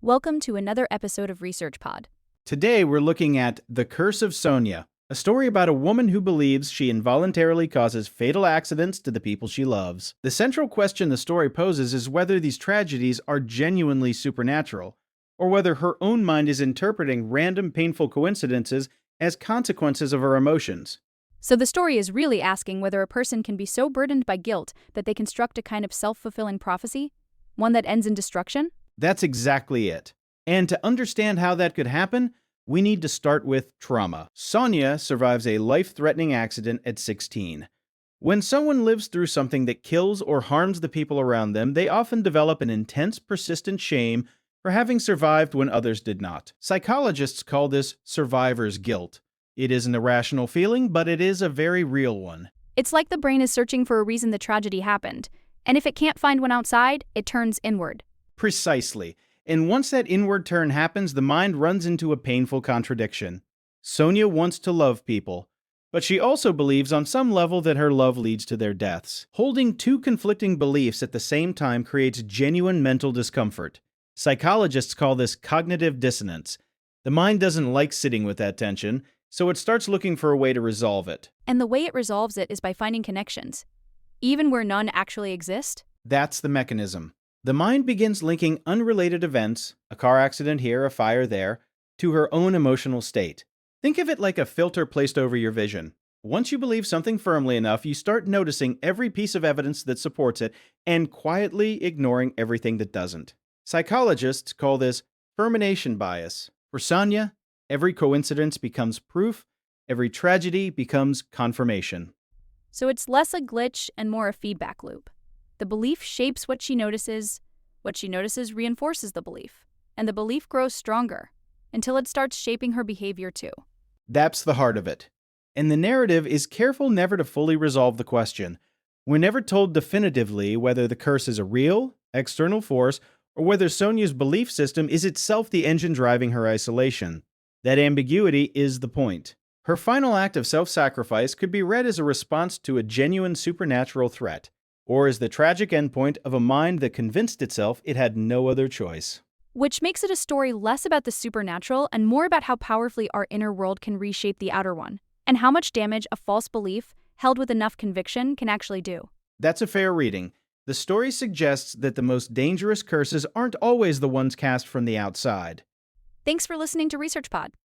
Welcome to another episode of ResearchPod. Today we're looking at The Curse of Sonya, a story about a woman who believes she involuntarily causes fatal accidents to the people she loves. The central question the story poses is whether these tragedies are genuinely supernatural, or whether her own mind is interpreting random painful coincidences as consequences of her emotions. So the story is really asking whether a person can be so burdened by guilt that they construct a kind of self-fulfilling prophecy, one that ends in destruction? That's exactly it. And to understand how that could happen, we need to start with trauma. Sonya survives a life-threatening accident at 16. When someone lives through something that kills or harms the people around them, they often develop an intense, persistent shame for having survived when others did not. Psychologists call this survivor's guilt. It isn't a rational feeling, but it is a very real one. It's like the brain is searching for a reason the tragedy happened, and if it can't find one outside, it turns inward. Precisely. And once that inward turn happens, the mind runs into a painful contradiction. Sonya wants to love people, but she also believes on some level that her love leads to their deaths. Holding two conflicting beliefs at the same time creates genuine mental discomfort. Psychologists call this cognitive dissonance. The mind doesn't like sitting with that tension, so it starts looking for a way to resolve it. And the way it resolves it is by finding connections, even where none actually exist. That's the mechanism. The mind begins linking unrelated events, a car accident here, a fire there, to her own emotional state. Think of it like a filter placed over your vision. Once you believe something firmly enough, you start noticing every piece of evidence that supports it and quietly ignoring everything that doesn't. Psychologists call this termination bias. For Sonya, every coincidence becomes proof, every tragedy becomes confirmation. So it's less a glitch and more a feedback loop. The belief shapes what she notices reinforces the belief, and the belief grows stronger until it starts shaping her behavior too. That's the heart of it. And the narrative is careful never to fully resolve the question. We're never told definitively whether the curse is a real, external force, or whether Sonya's belief system is itself the engine driving her isolation. That ambiguity is the point. Her final act of self-sacrifice could be read as a response to a genuine supernatural threat, or as the tragic endpoint of a mind that convinced itself it had no other choice. Which makes it a story less about the supernatural and more about how powerfully our inner world can reshape the outer one, and how much damage a false belief, held with enough conviction, can actually do. That's a fair reading. The story suggests that the most dangerous curses aren't always the ones cast from the outside. Thanks for listening to ResearchPod.